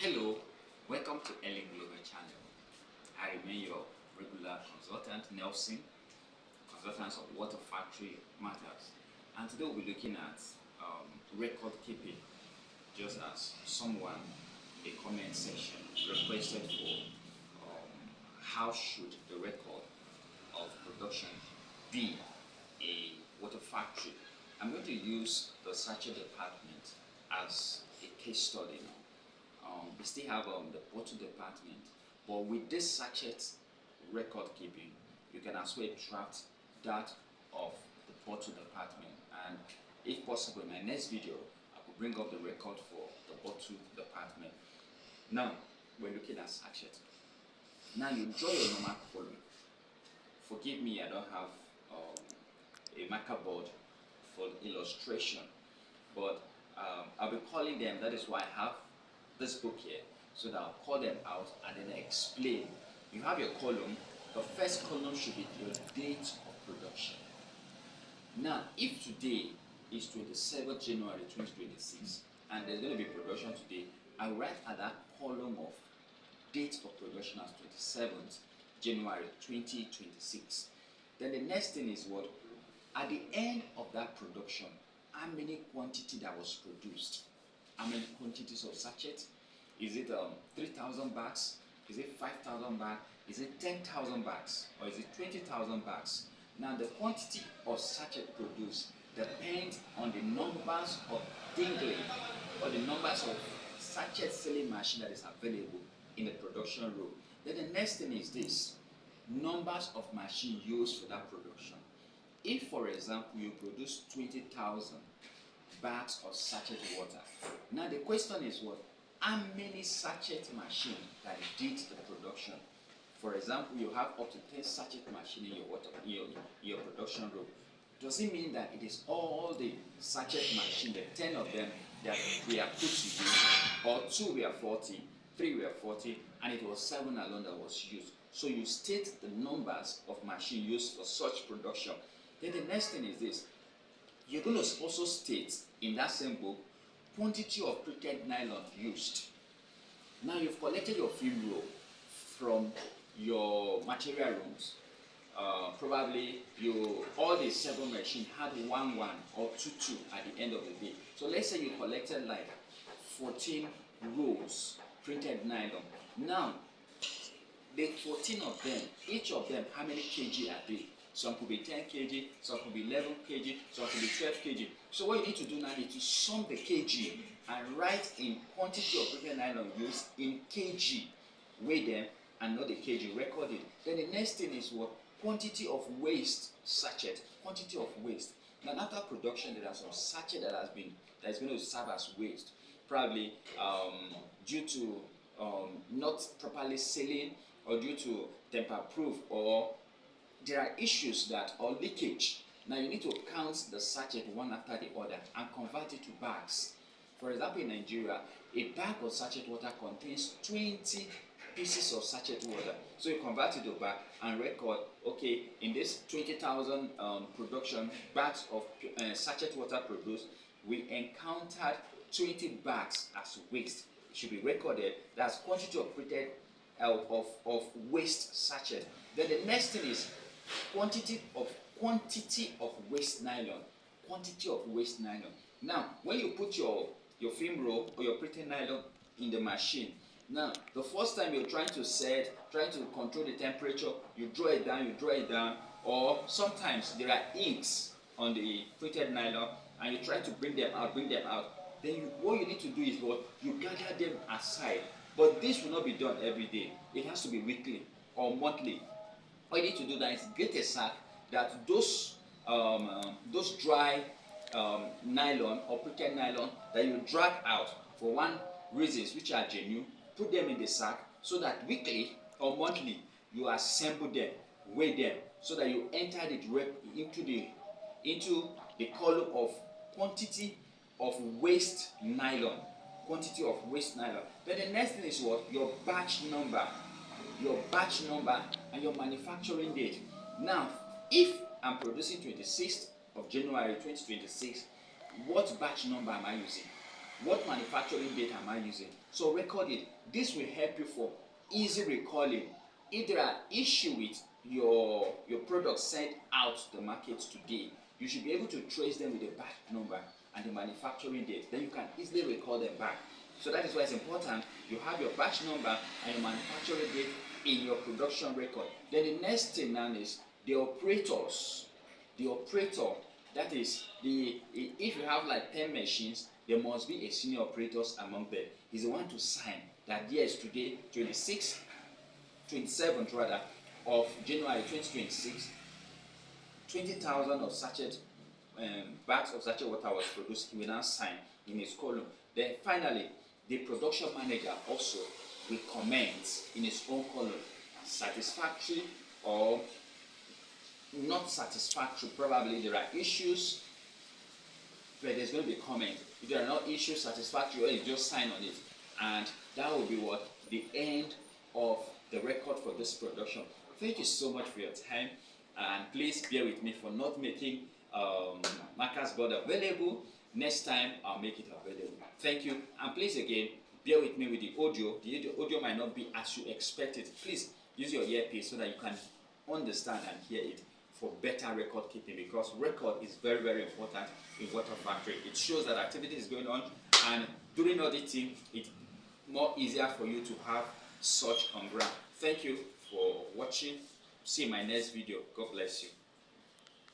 Hello, welcome to Ellen Global Channel. I remain your regular consultant, Nelson, consultant of Water Factory Matters. And today we'll be looking at record keeping, just as someone, a comment section, requested for how should the record of production be a water factory. I'm going to use the sachet department as a case study now. We still have the bottle department, but with this sachet record keeping, you can as well draft that of the bottle department. And if possible, in my next video, I will bring up the record for the bottle department. Now, we're looking at sachet. Now you draw your normal column. Forgive me, I don't have a marker board for illustration, but I'll be calling them. That is why I have this book here, so that I'll call them out and then explain. You have your column. The first column should be your date of production. Now, if today is 27th January 2026 and there's going to be production today, I write at that column of date of production as 27th January 2026. Then the next thing is what? At the end of that production, how many quantity that was produced? How many quantities of sachet? Is it 3,000 bags? Is it 5,000 bags? Is it 10,000 bags? Or is it 20,000 bags? Now the quantity of sachet produced depends on the numbers of dingling or the numbers of sachet selling machine that is available in the production row. Then the next thing is this: numbers of machine used for that production. If, for example, you produce 20,000 bags of sachet water, now the question is what? How many sachet machine that did the production? For example, you have up to 10 sachet machine in your production row. Does it mean that it is all the sachet machine, the 10 of them that we are put to use, or 2 were 40, 3 were 40, and it was 7 alone that was used? So you state the numbers of machine used for such production. Then the next thing is this: you're going to also state in that same book quantity of printed nylon used. Now you've collected your film roll from your material rooms. Probably all the 7 machines had 1 or 2 at the end of the day. So let's say you collected like 14 rolls printed nylon. Now the 14 of them, each of them, how many kg are they? Some could be 10 kg, some could be 11 kg, some could be 12 kg. So what you need to do now is to sum the kg and write in quantity of printed nylon used in kg. Weigh them and know the kg, record it. Then the next thing is what? Quantity of waste sachet. Quantity of waste. Now after production, there are some sachet that is going to serve as waste. Probably due to not properly sealing, or due to tamper proof, or there are issues that or leakage. Now you need to count the sachet one after the other and convert it to bags. For example, in Nigeria, a bag of sachet water contains 20 pieces of sachet water. So you convert it to bag and record, okay, in this 20,000 production bags of sachet water produced, we encountered 20 bags as waste. It should be recorded. That's quantity of printed of waste sachet. Then the next thing is quantity of waste nylon. Quantity of waste nylon. Now, when you put your film roll or your printed nylon in the machine, now the first time you're trying to control the temperature, you draw it down, or sometimes there are inks on the printed nylon and you try to bring them out. Then what you need to do is what? You gather them aside. But this will not be done every day. It has to be weekly or monthly. All you need to do that is get a sack that those dry nylon or printed nylon that you drag out for one reasons which are genuine, put them in the sack so that weekly or monthly you assemble them, weigh them, so that you enter it into the column of quantity of waste nylon. Quantity of waste nylon. Then the next thing is what? Your batch number. Your batch number and your manufacturing date. Now, if I'm producing 26th of January 2026, what batch number am I using? what manufacturing date am I using? So record it. This will help you for easy recalling. If there are issues with your product sent out to the market today, you should be able to trace them with the batch number and the manufacturing date. Then you can easily recall them back. So that is why it's important you have your batch number and your manufacturing date in your production record. Then the next thing now is the operators. The operator, that is, if you have like 10 machines, there must be a senior operators among them. He's the one to sign that yes, today, 27th rather, of January 2026, 20,000 of sachet bags of sachet water was produced. He will now sign in his column. Then finally, the production manager also will comment in his own column, satisfactory or not satisfactory. Probably there are issues, but there's going to be comment. If there are no issues, satisfactory, or you just sign on it, and that will be what the end of the record for this production. Thank you so much for your time, and please bear with me for not making Marker's board available. Next time I'll make it available. Thank you, and please again bear with me with the audio. The audio might not be as you expect it. Please use your earpiece so that you can understand and hear it for better record keeping, because record is very, very important in water factory. It shows that activity is going on, and during auditing it's more easier for you to have such on ground. Thank you for watching. See you in my next video. God bless you.